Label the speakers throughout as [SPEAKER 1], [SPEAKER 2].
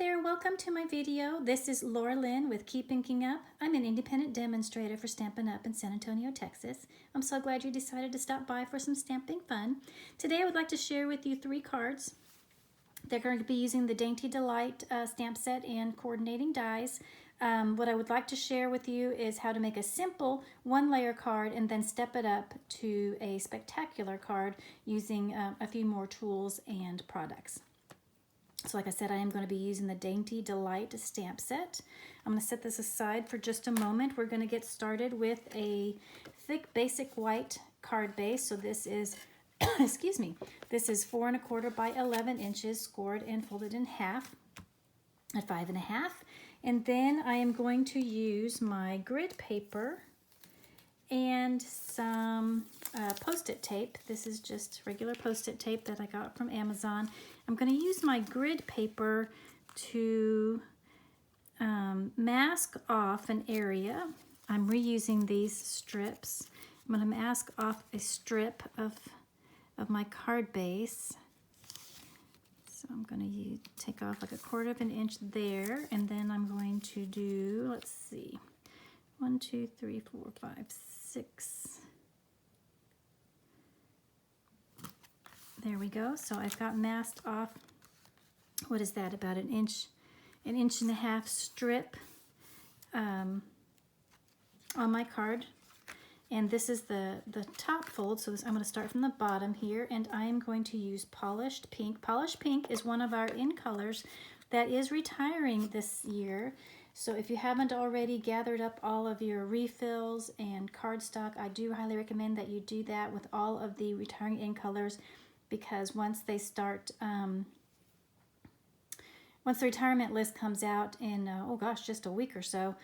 [SPEAKER 1] there, welcome to my video. This is Laura Lynn with Keep Inking Up. I'm an independent demonstrator for Stampin' Up in San Antonio, Texas. I'm so glad you decided to stop by for some stamping fun. Today I would like to share with you 3 cards. They're going to be using the Dainty Delight stamp set and coordinating dies. What I would like to share with you is how to make a simple 1-layer card and then step it up to a spectacular card using a few more tools and products. So like I said, I am going to be using the Dainty Delight stamp set. I'm going to set this aside for just a moment. We're going to get started with a thick basic white card base. So this is, excuse me, this is 4 1/4 by 11 inches, scored and folded in half at 5 1/2. And then I am going to use my grid paper and some Post-it tape. This is just regular Post-it tape that I got from Amazon. I'm going to use my grid paper to mask off an area. I'm reusing these strips. I'm going to mask off a strip of my card base. So I'm going to take off like 1/4 inch there, and then I'm going to do, let's see, 1, 2, 3, 4, 5, 6. There we go. So I've got masked off, what is that, about an inch and a half strip on my card. And this is the top fold. So I'm going to start from the bottom here, and I'm going to use Polished Pink. Polished Pink is one of our in colors that is retiring this year. So if you haven't already gathered up all of your refills and cardstock, I do highly recommend that you do that with all of the retiring in colors, because once they start, once the retirement list comes out in, oh gosh, just a week or so,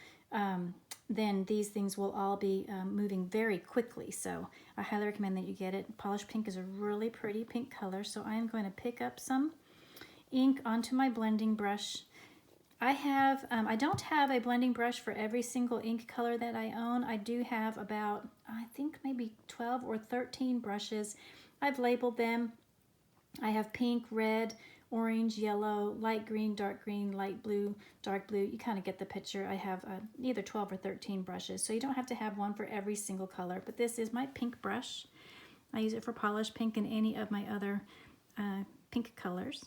[SPEAKER 1] then these things will all be moving very quickly. So I highly recommend that you get it. Polished Pink is a really pretty pink color. So I am going to pick up some ink onto my blending brush. I don't have a blending brush for every single ink color that I own. I do have about, I think maybe 12 or 13 brushes. I've labeled them. I have pink, red, orange, yellow, light green, light blue, dark blue. You kind of get the picture. I have either 12 or 13 brushes, so you don't have to have one for every single color. But this is my pink brush. I use it for Polished Pink and any of my other pink colors.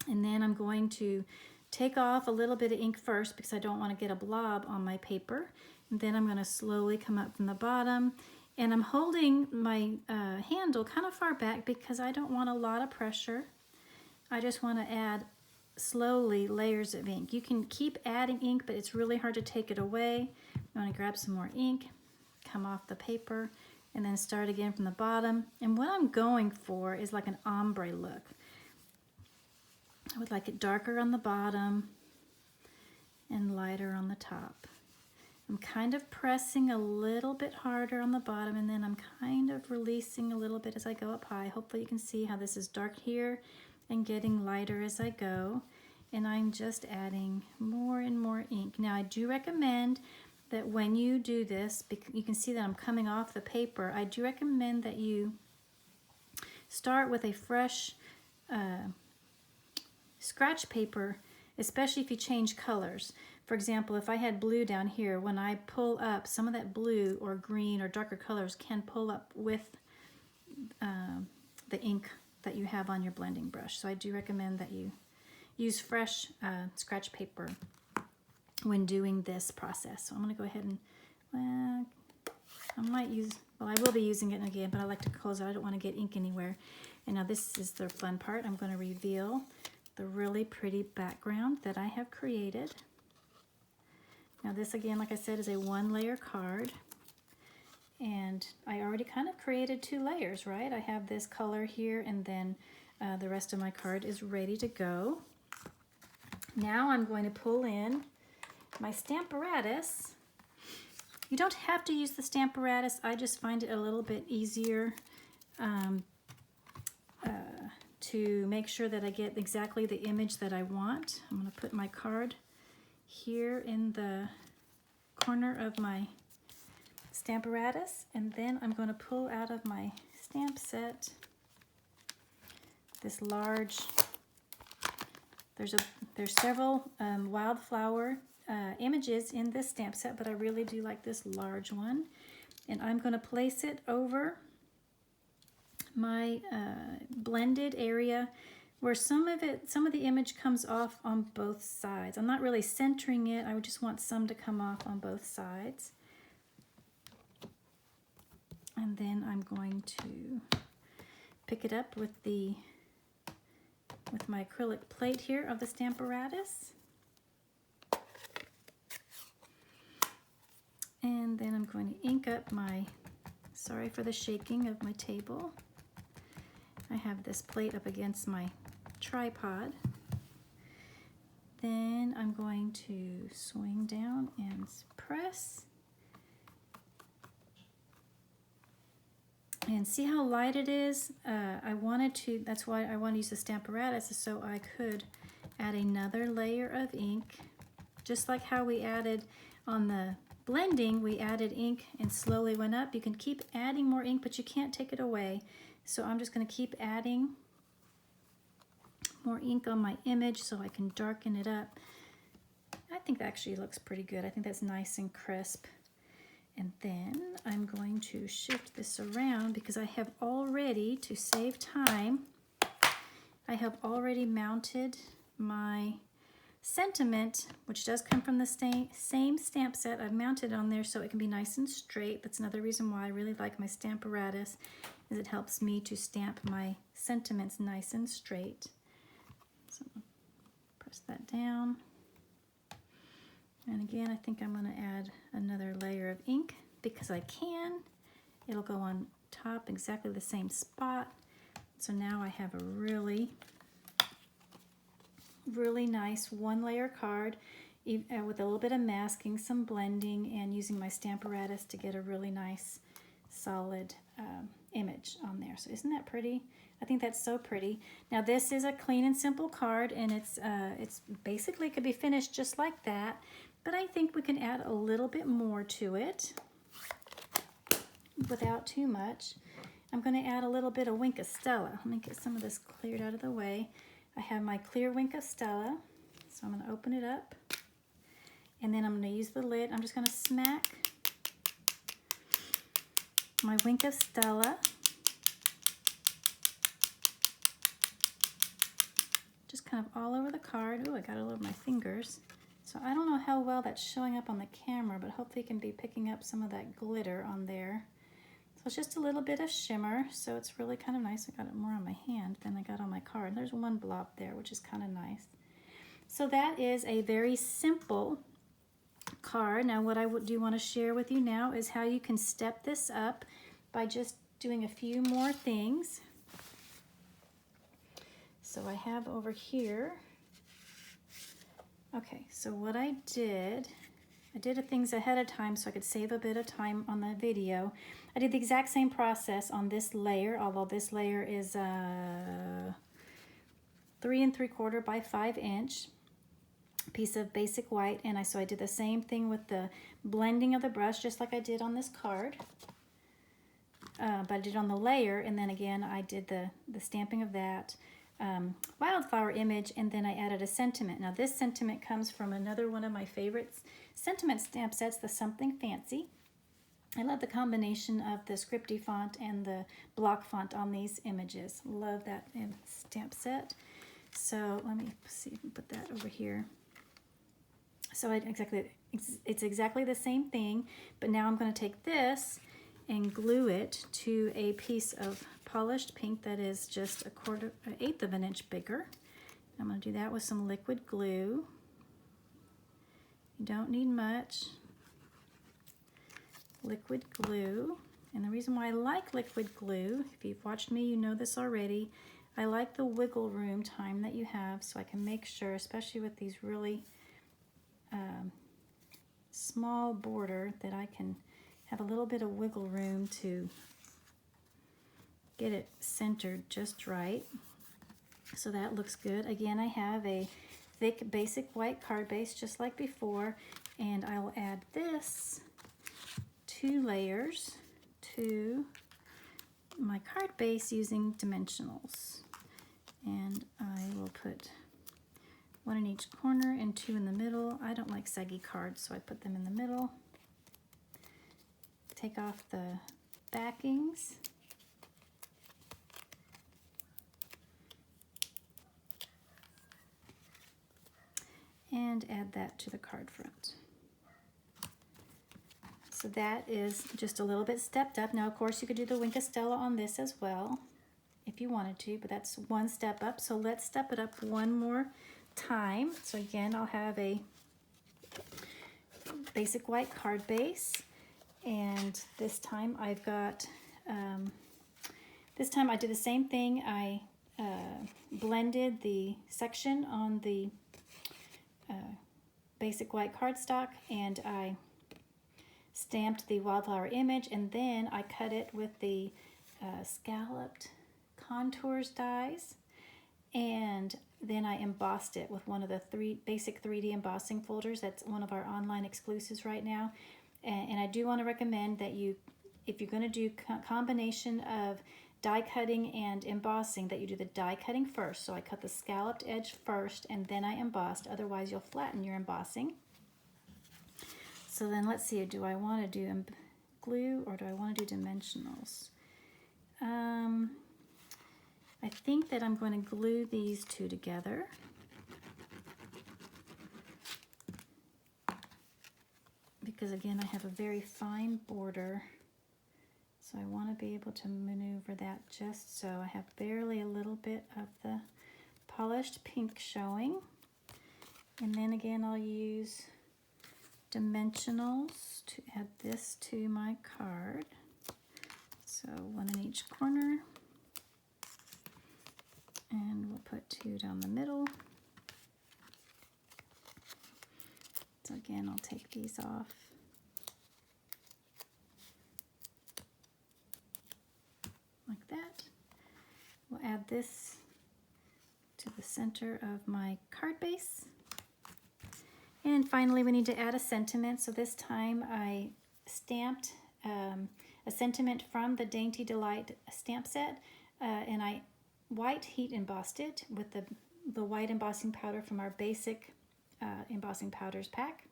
[SPEAKER 1] And then I'm going to take off a little bit of ink first because I don't want to get a blob on my paper. And then I'm going to slowly come up from the bottom. And I'm holding my handle kind of far back because I don't want a lot of pressure. I just want to add slowly layers of ink. You can keep adding ink, but it's really hard to take it away. I want to grab some more ink, come off the paper, and then start again from the bottom. And what I'm going for is like an ombre look. I would like it darker on the bottom and lighter on the top. I'm kind of pressing a little bit harder on the bottom, and then I'm kind of releasing a little bit as I go up high. Hopefully you can see how this is dark here and getting lighter as I go. And I'm just adding more and more ink. Now I do recommend that when you do this, you can see that I'm coming off the paper, I do recommend that you start with a fresh scratch paper, especially if you change colors. For example, if I had blue down here, when I pull up, some of that blue or green or darker colors can pull up with the ink that you have on your blending brush. So I do recommend that you use fresh scratch paper when doing this process. So I'm going to go ahead and, I might use, well, I will be using it again, but I like to close it. I don't want to get ink anywhere. And now this is the fun part. I'm going to reveal the really pretty background that I have created. Now this, again, like I said, is a 1-layer card. And I already kind of created 2 layers, right? I have this color here, and then the rest of my card is ready to go. Now I'm going to pull in my Stamparatus. You don't have to use the Stamparatus. I just find it a little bit easier to make sure that I get exactly the image that I want. I'm going to put my card here in the corner of my Stamparatus, and then I'm going to pull out of my stamp set this large there's several wildflower images in this stamp set, but I really do like this large one. And I'm going to place it over my blended area where some of the image comes off on both sides. I'm not really centering it. I would just want some to come off on both sides. And then I'm going to pick it up with my acrylic plate here of the Stamparatus. And then I'm going to ink up my, sorry for the shaking of my table. I have this plate up against my tripod. Then I'm going to swing down and press. And see how light it is? That's why I want to use the Stamparatus, so I could add another layer of ink. Just like how we added on the blending, we added ink and slowly went up. You can keep adding more ink, but you can't take it away. So I'm just going to keep adding more ink on my image so I can darken it up. I think that actually looks pretty good. I think that's nice and crisp. And then I'm going to shift this around because I have already, to save time, I have already mounted my sentiment, which does come from the same stamp set. I've mounted on there so it can be nice and straight. That's another reason why I really like my Stamparatus, is it helps me to stamp my sentiments nice and straight. So press that down. And again, I think I'm going to add another layer of ink because I can. It'll go on top exactly the same spot. So now I have a really nice one-layer card with a little bit of masking, some blending, and using my Stamparatus to get a really nice solid image on there. So isn't that pretty? I think that's so pretty. Now this is a clean and simple card, and it's basically could be finished just like that, but I think we can add a little bit more to it without too much. I'm going to add a little bit of Wink of Stella. Let me get some of this cleared out of the way. I have my clear Wink of Stella, so I'm going to open it up, and then I'm going to use the lid. I'm just going to smack my Wink of Stella just kind of all over the card. Oh, I got it all over my fingers. So I don't know how well that's showing up on the camera, but hopefully you can be picking up some of that glitter on there. So it's just a little bit of shimmer, so it's really kind of nice. I got it more on my hand than I got on my card. There's one blob there, which is kind of nice. So that is a very simple card. Now what I do want to share with you now is how you can step this up by just doing a few more things. So I have over here, okay, so what I did things ahead of time so I could save a bit of time on the video. I did the exact same process on this layer, although this layer is 3 3/4 by 5 inch piece of basic white, and so I did the same thing with the blending of the brush, just like I did on this card. But I did on the layer, and then again I did the stamping of that wildflower image, and then I added a sentiment. Now this sentiment comes from another one of my favorites sentiment stamp sets, the Something Fancy. I love the combination of the scripty font and the block font on these images. Love that stamp set. So let me see if I can put that over here. So it's exactly the same thing, but now I'm going to take this and glue it to a piece of polished pink that is just an 1/8 of an inch bigger. I'm going to do that with some liquid glue. You don't need much liquid glue. And the reason why I like liquid glue, if you've watched me, you know this already, I like the wiggle room time that you have, so I can make sure, especially with these really small border, that I can have a little bit of wiggle room to get it centered just right. So that looks good. Again, I have a thick basic white card base just like before, and I will add this 2 layers to my card base using dimensionals. And I will put 1 in each corner and 2 in the middle. I don't like saggy cards, so I put them in the middle. Take off the backings. And add that to the card front. So that is just a little bit stepped up. Now, of course, you could do the Wink of Stella on this as well if you wanted to, but that's one step up. So let's step it up one more time. So again, I'll have a basic white card base, and this time I've got, this time I did the same thing. I blended the section on the basic white cardstock, and I stamped the wildflower image, and then I cut it with the scalloped contours dies, and then I embossed it with one of the basic 3D embossing folders. That's one of our online exclusives right now. And I do want to recommend that you, if you're going to do combination of die cutting and embossing, that you do the die cutting first. So I cut the scalloped edge first and then I embossed, otherwise you'll flatten your embossing. So then let's see, do I want to do glue or do I want to do dimensionals? I think that I'm going to glue these two together. Because again, I have a very fine border. So I want to be able to maneuver that just so. I have barely a little bit of the polished pink showing. And then again, I'll use dimensionals to add this to my card. So 1 in each corner. And we'll put 2 down the middle. So again, I'll take these off. Like that. We'll add this to the center of my card base. And finally, we need to add a sentiment. So this time I stamped a sentiment from the Dainty Delight stamp set, and I white heat embossed it with the white embossing powder from our basic embossing powders pack.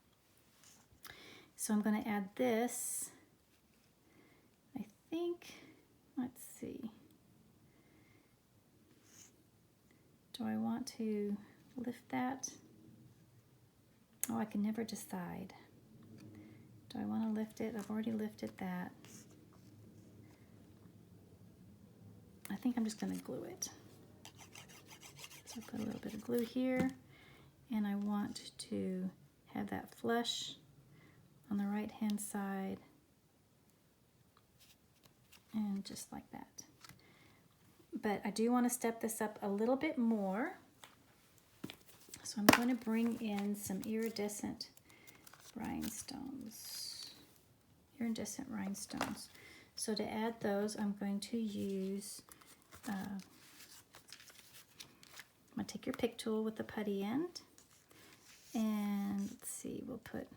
[SPEAKER 1] So I'm going to add this, I think, let's see. Do I want to lift that? Oh, I can never decide. Do I want to lift it? I've already lifted that. I think I'm just going to glue it. So I put a little bit of glue here, and I want to have that flush on the right hand side, and just like that. But I do want to step this up a little bit more. So I'm going to bring in some iridescent rhinestones. Iridescent rhinestones. So to add those, I'm going to use, I'm going to take your pick tool with the putty end, and let's see, we'll put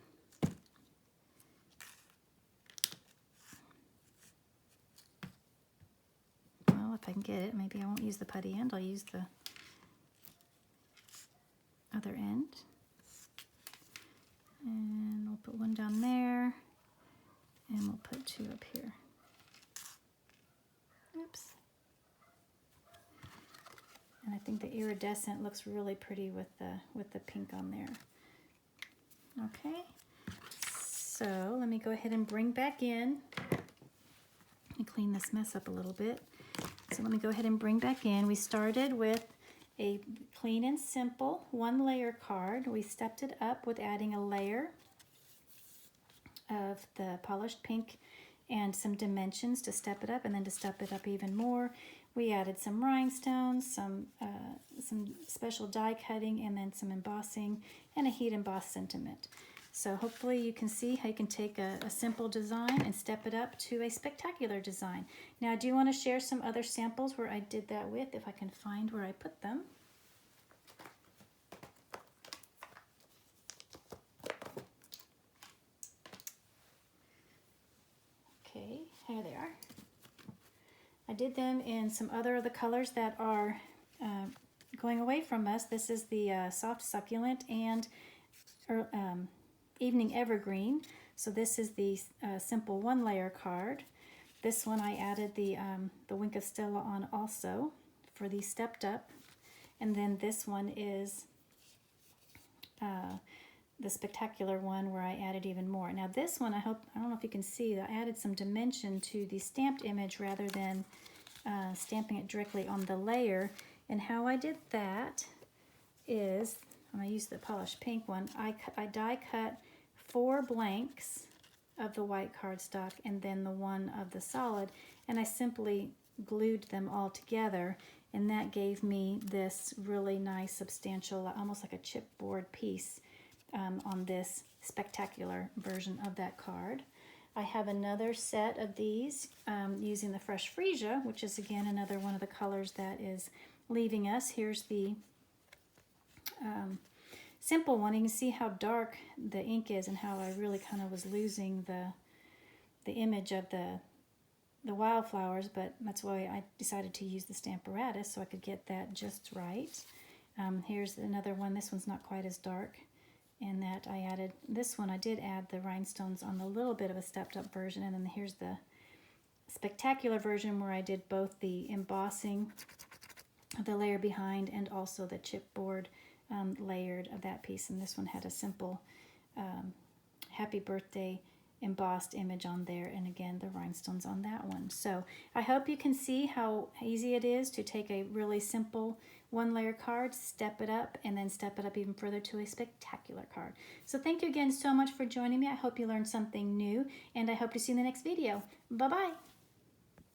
[SPEAKER 1] if I can get it, maybe I won't use the putty end, I'll use the other end. And we'll put 1 down there, and we'll put 2 up here. Oops. And I think the iridescent looks really pretty with the pink on there. Okay, so let me go ahead and bring back in. Let me clean this mess up a little bit. So let me go ahead and bring back in. We started with a clean and simple 1-layer card. We stepped it up with adding a layer of the polished pink and some dimensions to step it up, and then to step it up even more, we added some rhinestones, some special die cutting, and then some embossing and a heat embossed sentiment. So hopefully you can see how you can take a simple design and step it up to a spectacular design. Now I do want to share some other samples where I did that with, if I can find where I put them. Okay, here they are. I did them in some other of the colors that are going away from us. This is the Soft Succulent and Evening Evergreen. So this is the simple 1-layer card. This one I added the Wink of Stella on also for the Stepped Up. And then this one is the Spectacular one where I added even more. Now this one, I don't know if you can see, I added some dimension to the stamped image rather than stamping it directly on the layer. And how I did that is, I'm going to use the polished pink one, I die cut 4 blanks of the white cardstock and then the one of the solid, and I simply glued them all together, and that gave me this really nice substantial, almost like a chipboard piece on this Spectacular version of that card. I have another set of these using the Fresh Freesia, which is again another one of the colors that is leaving us. Here's the simple one. You can see how dark the ink is and how I really kind of was losing the image of the wildflowers, but that's why I decided to use the Stamparatus so I could get that just right. Here's another one. This one's not quite as dark, and that I added, this one I did add the rhinestones on a little bit of a stepped up version, and then here's the Spectacular version where I did both the embossing of the layer behind and also the chipboard layered of that piece. And this one had a simple happy birthday embossed image on there, and again the rhinestones on that one. So I hope you can see how easy it is to take a really simple 1-layer card, step it up, and then step it up even further to a spectacular card. So thank you again so much for joining me. I hope you learned something new, and I hope to see you in the next video. Bye bye.